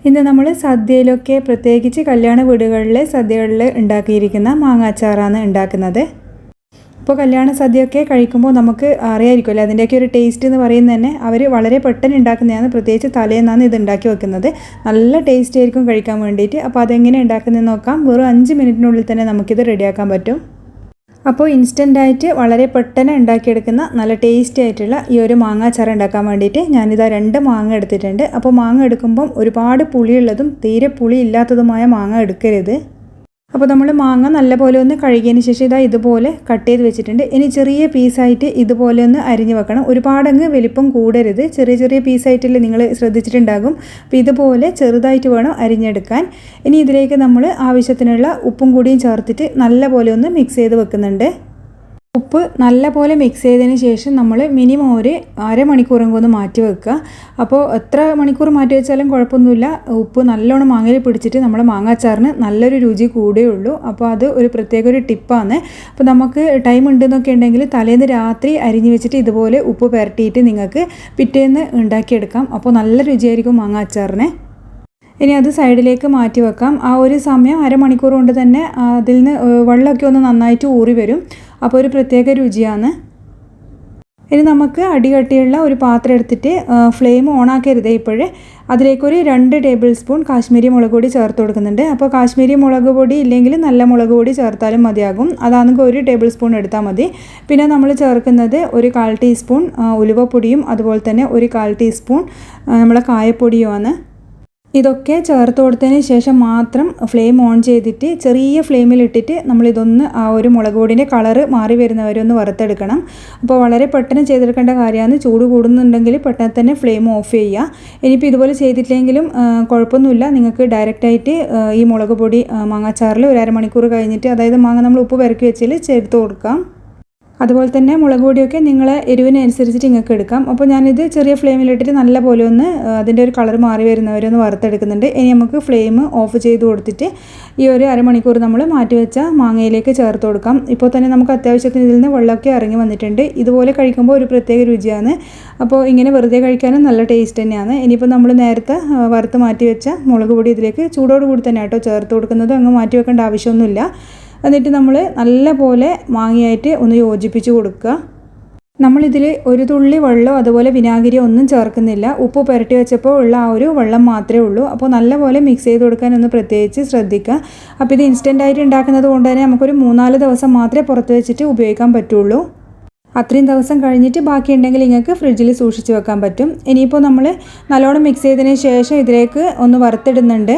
ഇന്ന് നമ്മൾ സദ്യയിലൊക്കെ പ്രത്യേകിച്ച് കല്യാണ വീടുകളിലെ സദ്യകളിൽ ഉണ്ടാക്കിയിരിക്കുന്ന മാങ്ങാച്ചാറാണ് ഉണ്ടാക്കുന്നത്. അപ്പോൾ കല്യാണ സദ്യയൊക്കെ കഴിക്കുമ്പോൾ നമുക്ക് അറിയാമായിരിക്കുമല്ലോ അതിൻ്റെയൊക്കെ ഒരു ടേസ്റ്റ് എന്ന് പറയുന്നത് തന്നെ അവർ വളരെ പെട്ടെന്ന് ഉണ്ടാക്കുന്നതാണ്. പ്രത്യേകിച്ച് തലേന്നാണ് ഇത് ഉണ്ടാക്കി വെക്കുന്നത്. നല്ല ടേസ്റ്റ് ആയിരിക്കും കഴിക്കാൻ വേണ്ടിയിട്ട്. അപ്പോൾ അതെങ്ങനെ ഉണ്ടാക്കുന്നതെന്ന് നോക്കാം. വെറും 5 മിനിറ്റിനുള്ളിൽ തന്നെ നമുക്കിത് റെഡിയാക്കാൻ പറ്റും. അപ്പോൾ ഇൻസ്റ്റൻ്റായിട്ട് വളരെ പെട്ടെന്ന് ഉണ്ടാക്കിയെടുക്കുന്ന നല്ല ടേസ്റ്റി ആയിട്ടുള്ള ഈ ഒരു മാങ്ങാച്ചാറ് ഉണ്ടാക്കാൻ വേണ്ടിയിട്ട് ഞാനിതാ 2 മാങ്ങ എടുത്തിട്ടുണ്ട്. അപ്പോൾ മാങ്ങ എടുക്കുമ്പം ഒരുപാട് പുളിയുള്ളതും തീരെ പുളി ഇല്ലാത്തതുമായ മാങ്ങ എടുക്കരുത്. അപ്പോൾ നമ്മൾ മാങ്ങ നല്ലപോലെ ഒന്ന് കഴുകിയതിന് ശേഷം ഇതാ ഇതുപോലെ കട്ട് ചെയ്ത് വെച്ചിട്ടുണ്ട്. ഇനി ചെറിയ പീസായിട്ട് ഇതുപോലെ ഒന്ന് അരിഞ്ഞ് വെക്കണം. ഒരുപാടങ്ങ് വലിപ്പം കൂടരുത്. ചെറിയ ചെറിയ പീസായിട്ടല്ലേ നിങ്ങൾ ശ്രദ്ധിച്ചിട്ടുണ്ടാകും. അപ്പോൾ ഇതുപോലെ ചെറുതായിട്ട് വേണം അരിഞ്ഞെടുക്കാൻ. ഇനി ഇതിലേക്ക് നമ്മൾ ആവശ്യത്തിനുള്ള ഉപ്പും കൂടിയും ചേർത്തിട്ട് നല്ലപോലെ ഒന്ന് മിക്സ് ചെയ്ത് വെക്കുന്നുണ്ട്. ഉപ്പ് നല്ലപോലെ മിക്സ് ചെയ്തതിന് ശേഷം നമ്മൾ മിനിമം ഒരു അരമണിക്കൂറെങ്കിലും ഒന്ന് മാറ്റി വെക്കുക. അപ്പോൾ എത്ര മണിക്കൂർ മാറ്റി വെച്ചാലും കുഴപ്പമൊന്നുമില്ല. ഉപ്പ് നല്ലോണം മാങ്ങയിൽ പിടിച്ചിട്ട് നമ്മൾ മാങ്ങാച്ചാറിന് നല്ലൊരു രുചി കൂടുകയുള്ളൂ. അപ്പോൾ അത് ഒരു പ്രത്യേക ഒരു ടിപ്പാണ്. അപ്പോൾ നമുക്ക് ടൈം ഉണ്ടെന്നൊക്കെ ഉണ്ടെങ്കിൽ തലേന്ന് രാത്രി അരിഞ്ഞ് വെച്ചിട്ട് ഇതുപോലെ ഉപ്പ് പുരട്ടിയിട്ട് നിങ്ങൾക്ക് പിറ്റേന്ന് ഉണ്ടാക്കിയെടുക്കാം. അപ്പോൾ നല്ല രുചിയായിരിക്കും മാങ്ങാച്ചാറിന്. ഇനി അത് സൈഡിലേക്ക് മാറ്റി വെക്കാം. ആ ഒരു സമയം അരമണിക്കൂർ കൊണ്ട് തന്നെ അതിൽ നിന്ന് വെള്ളമൊക്കെ ഒന്ന് നന്നായിട്ട് ഊറി വരും. അപ്പോൾ ഒരു പ്രത്യേക രുചിയാണ്. ഇനി നമുക്ക് അടികട്ടിയുള്ള ഒരു പാത്രം എടുത്തിട്ട് ഫ്ലെയിം ഓണാക്കരുത് ഇപ്പോഴേ. അതിലേക്കൊരു 2 ടേബിൾ സ്പൂൺ കാശ്മീരി മുളക് പൊടി ചേർത്ത് കൊടുക്കുന്നുണ്ട്. അപ്പോൾ കാശ്മീരി മുളക് പൊടി ഇല്ലെങ്കിൽ നല്ല മുളക് പൊടി ചേർത്താലും മതിയാകും. അതാണെങ്കിൽ 1 ടേബിൾ സ്പൂൺ എടുത്താൽ മതി. പിന്നെ നമ്മൾ ചേർക്കുന്നത് ഒരു 1/4 ടീസ്പൂൺ ഉലുവപ്പൊടിയും അതുപോലെ തന്നെ ഒരു 1/4 ടീസ്പൂൺ നമ്മളെ കായപ്പൊടിയുമാണ്. ഇതൊക്കെ ചേർത്ത് കൊടുത്തതിന് ശേഷം മാത്രം ഫ്ലെയിം ഓൺ ചെയ്തിട്ട് ചെറിയ ഫ്ലെയിമിലിട്ടിട്ട് നമ്മളിതൊന്ന് ആ ഒരു മുളക് പൊടിൻ്റെ കളറ് മാറി വരുന്നവരെ ഒന്ന് വറുത്തെടുക്കണം. അപ്പോൾ വളരെ പെട്ടെന്ന് ചെയ്തെടുക്കേണ്ട കാര്യമാണ്. ചൂട് കൂടുന്നുണ്ടെങ്കിൽ പെട്ടെന്ന് തന്നെ ഫ്ലെയിം ഓഫ് ചെയ്യുക. ഇനിയിപ്പോൾ ഇതുപോലെ ചെയ്തിട്ടില്ലെങ്കിലും കുഴപ്പമൊന്നുമില്ല. നിങ്ങൾക്ക് ഡയറക്റ്റായിട്ട് ഈ മുളക് പൊടി മാങ്ങാച്ചാറിൽ ഒരു അരമണിക്കൂർ കഴിഞ്ഞിട്ട് അതായത് മാങ്ങ നമ്മൾ ഉപ്പ് പെരക്കി വെച്ചിൽ ചേർത്ത് കൊടുക്കാം. അതുപോലെ തന്നെ മുളക് പൊടിയൊക്കെ നിങ്ങളെ എരിവിനനുസരിച്ചിട്ട് നിങ്ങൾക്ക് എടുക്കാം. അപ്പോൾ ഞാനിത് ചെറിയ ഫ്ലെയിമിലിട്ടിട്ട് നല്ല പോലെ ഒന്ന് അതിൻ്റെ ഒരു കളർ മാറി വരുന്നവരെ ഒന്ന് വറുത്തെടുക്കുന്നുണ്ട്. ഇനി നമുക്ക് ഫ്ലെയിം ഓഫ് ചെയ്ത് കൊടുത്തിട്ട് ഈ ഒരു അരമണിക്കൂർ നമ്മൾ മാറ്റി വെച്ച മാങ്ങയിലേക്ക് ചേർത്ത് കൊടുക്കാം. ഇപ്പോൾ തന്നെ നമുക്ക് അത്യാവശ്യത്തിന് ഇതിൽ നിന്ന് വെള്ളമൊക്കെ ഇറങ്ങി വന്നിട്ടുണ്ട്. ഇതുപോലെ കഴിക്കുമ്പോൾ ഒരു പ്രത്യേക രുചിയാണ്. അപ്പോൾ ഇങ്ങനെ വെറുതെ കഴിക്കാനും നല്ല ടേസ്റ്റ് തന്നെയാണ്. ഇനിയിപ്പോൾ നമ്മൾ നേരത്തെ വറുത്ത് മാറ്റി വെച്ച മുളക് പൊടി ഇതിലേക്ക് ചൂടോട് കൂടി തന്നെ കേട്ടോ ചേർത്ത് കൊടുക്കുന്നത്. അങ്ങ് മാറ്റി വെക്കേണ്ട ആവശ്യമൊന്നുമില്ല. എന്നിട്ട് നമ്മൾ നല്ല പോലെ മാങ്ങയായിട്ട് ഒന്ന് യോജിപ്പിച്ച് കൊടുക്കുക. നമ്മളിതിൽ ഒരു തുള്ളി വെള്ളം അതുപോലെ വിനാഗിരി ഒന്നും ചേർക്കുന്നില്ല. ഉപ്പ് പുരട്ടി വെച്ചപ്പോൾ ഉള്ള ആ ഒരു വെള്ളം മാത്രമേ ഉള്ളൂ. അപ്പോൾ നല്ലപോലെ മിക്സ് ചെയ്ത് കൊടുക്കാനൊന്ന് പ്രത്യേകിച്ച് ശ്രദ്ധിക്കുക. അപ്പോൾ ഇത് ഇൻസ്റ്റൻ്റായിട്ട് ഉണ്ടാക്കുന്നത് കൊണ്ട് തന്നെ നമുക്കൊരു 3-4 ദിവസം മാത്രമേ പുറത്ത് വെച്ചിട്ട് ഉപയോഗിക്കാൻ പറ്റുള്ളൂ. അത്രയും ദിവസം കഴിഞ്ഞിട്ട് ബാക്കിയുണ്ടെങ്കിൽ നിങ്ങൾക്ക് ഫ്രിഡ്ജിൽ സൂക്ഷിച്ച് വെക്കാൻ പറ്റും. ഇനിയിപ്പോൾ നമ്മൾ നല്ലോണം മിക്സ് ചെയ്തതിന് ശേഷം ഇതിലേക്ക് ഒന്ന് വറുത്തിടുന്നുണ്ട്.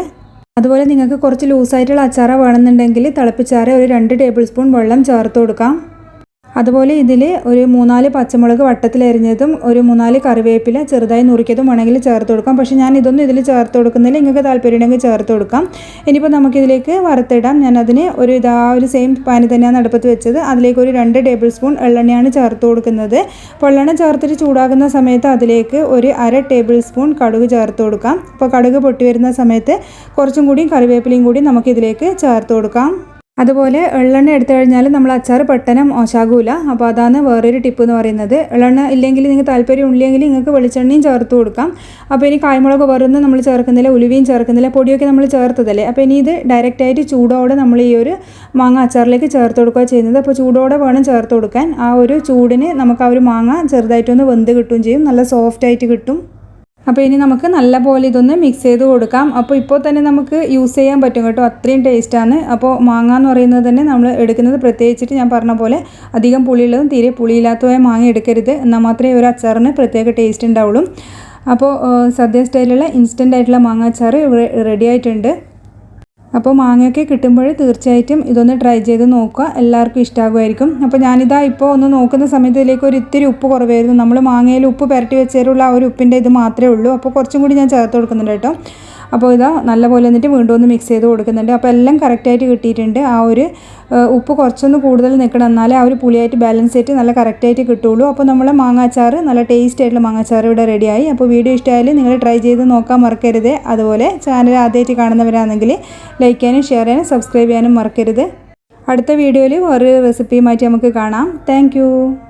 അതുപോലെ നിങ്ങൾക്ക് കുറച്ച് ലൂസായിട്ടുള്ള അച്ചാറ് വേണമെന്നുണ്ടെങ്കിൽ തിളപ്പിച്ചാറ് ഒരു 2 ടേബിൾ സ്പൂൺ വെള്ളം ചേർത്ത് കൊടുക്കാം. അതുപോലെ ഇതിൽ ഒരു 3-4 പച്ചമുളക് വട്ടത്തിലരിഞ്ഞതും ഒരു 3-4 കറിവേപ്പില ചെറുതായി നുറുക്കിയതും വേണമെങ്കിൽ ചേർത്ത് കൊടുക്കാം. പക്ഷേ ഞാൻ ഇതൊന്നും ഇതിൽ ചേർത്ത് കൊടുക്കുന്നില്ല. നിങ്ങൾക്ക് താല്പര്യമുണ്ടെങ്കിൽ ചേർത്ത് കൊടുക്കാം. ഇനിയിപ്പോൾ നമുക്കിതിലേക്ക് വറുത്തിടാം. ഞാനതിന് ഒരു സെയിം പാന് തന്നെയാണ് അടുപ്പത്ത് വെച്ചത്. അതിലേക്ക് ഒരു 2 ടേബിൾ സ്പൂൺ എള്ളെണ്ണയാണ് ചേർത്ത് കൊടുക്കുന്നത്. അപ്പോൾ എള്ളെണ്ണ ചേർത്തിട്ട് ചൂടാകുന്ന സമയത്ത് അതിലേക്ക് ഒരു 1/2 ടേബിൾ സ്പൂൺ കടുക് ചേർത്ത് കൊടുക്കാം. അപ്പോൾ കടുക് പൊട്ടി വരുന്ന സമയത്ത് കുറച്ചും കൂടി കറിവേപ്പിലയും കൂടി നമുക്കിതിലേക്ക് ചേർത്ത് കൊടുക്കാം. അതുപോലെ എള്ളെണ്ണ എടുത്തു കഴിഞ്ഞാൽ നമ്മൾ അച്ചാർ പെട്ടെന്ന് മോശമാകില്ല. അപ്പോൾ അതാണ് വേറൊരു ടിപ്പ് എന്ന് പറയുന്നത്. എള്ളെണ്ണ ഇല്ലെങ്കിൽ നിങ്ങൾക്ക് താല്പര്യം ഇല്ലെങ്കിൽ നിങ്ങൾക്ക് വെളിച്ചെണ്ണയും ചേർത്ത് കൊടുക്കാം. അപ്പോൾ ഇനി കായ്മുളക് വേറൊന്നും നമ്മൾ ചേർക്കുന്നില്ല, ഉലുവയും ചേർക്കുന്നില്ല, പൊടിയൊക്കെ നമ്മൾ ചേർത്തതല്ലേ. അപ്പോൾ ഇനി ഇത് ഡയറക്റ്റായിട്ട് ചൂടോടെ നമ്മൾ ഈ ഒരു മാങ്ങ അച്ചാറിലേക്ക് ചേർത്ത് കൊടുക്കുക ചെയ്യുന്നത്. അപ്പോൾ ചൂടോടെ വേണം ചേർത്ത് കൊടുക്കാൻ. ആ ഒരു ചൂടിന് നമുക്ക് ആ ഒരു മാങ്ങ ചെറുതായിട്ടൊന്ന് വെന്ത് കിട്ടുകയും ചെയ്യും, നല്ല സോഫ്റ്റായിട്ട് കിട്ടും. അപ്പോൾ ഇനി നമുക്ക് നല്ലപോലെ ഇതൊന്ന് മിക്സ് ചെയ്ത് കൊടുക്കാം. അപ്പോൾ ഇപ്പോൾ തന്നെ നമുക്ക് യൂസ് ചെയ്യാൻ പറ്റും കേട്ടോ, അത്രയും ടേസ്റ്റാണ്. അപ്പോൾ മാങ്ങ എന്ന് പറയുന്നത് തന്നെ നമ്മൾ എടുക്കുന്നത് പ്രത്യേകിച്ചിട്ട് ഞാൻ പറഞ്ഞ പോലെ അധികം പുളിയുള്ളതും തീരെ പുളിയില്ലാത്തതായ മാങ്ങ എടുക്കരുത്. എന്നാൽ മാത്രമേ ഒരു അച്ചാറിന് പ്രത്യേക ടേസ്റ്റ് ഉണ്ടാവുള്ളൂ. അപ്പോൾ സദ്യ സ്റ്റൈലുള്ള ഇൻസ്റ്റൻ്റ് ആയിട്ടുള്ള മാങ്ങ അച്ചാർ ഇവിടെ റെഡി ആയിട്ടുണ്ട്. അപ്പോൾ മാങ്ങയൊക്കെ കിട്ടുമ്പോൾ തീർച്ചയായിട്ടും ഇതൊന്ന് ട്രൈ ചെയ്ത് നോക്കുക. എല്ലാവർക്കും ഇഷ്ടമാകുമായിരിക്കും. അപ്പോൾ ഞാനിതാ ഇപ്പോൾ ഒന്ന് നോക്കുന്ന സമയത്ത് ഇതിലേക്ക് ഒരു ഇത്തിരി ഉപ്പ് കുറവായിരുന്നു. നമ്മൾ മാങ്ങയിൽ ഉപ്പ് പുരട്ടി വെച്ചേരുള്ള ആ ഒരു ഉപ്പിൻ്റെ ഇത് മാത്രമേ ഉള്ളൂ. അപ്പോൾ കുറച്ചും കൂടി ഞാൻ ചേർത്ത് കൊടുക്കുന്നുണ്ട് കേട്ടോ. അപ്പോൾ ഇതാ നല്ലപോലെ എന്നിട്ട് വീണ്ടും ഒന്ന് മിക്സ് ചെയ്ത് കൊടുക്കുന്നുണ്ട്. അപ്പോൾ എല്ലാം കറക്റ്റായിട്ട് കിട്ടിയിട്ടുണ്ട്. ആ ഒരു ഉപ്പ് കുറച്ചൊന്ന് കൂടുതൽ നിൽക്കണം, എന്നാലേ ആ ഒരു പുളിയായിട്ട് ബാലൻസ് ആയിട്ട് നല്ല കറക്റ്റായിട്ട് കിട്ടുള്ളൂ. അപ്പോൾ നമ്മളെ മാങ്ങാച്ചാർ നല്ല ടേസ്റ്റ് ആയിട്ടുള്ള മാങ്ങാച്ചാർ ഇവിടെ റെഡിയായി. അപ്പോൾ വീഡിയോ ഇഷ്ടമായാലും നിങ്ങൾ ട്രൈ ചെയ്ത് നോക്കാൻ മറക്കരുത്. അതുപോലെ ചാനൽ ആദ്യമായിട്ട് കാണുന്നവരാണെങ്കിൽ ലൈക്ക് ചെയ്യാനും ഷെയർ ചെയ്യാനും സബ്സ്ക്രൈബ് ചെയ്യാനും മറക്കരുത്. അടുത്ത വീഡിയോയിൽ വേറൊരു റെസിപ്പിയുമായിട്ട് നമുക്ക് കാണാം. താങ്ക്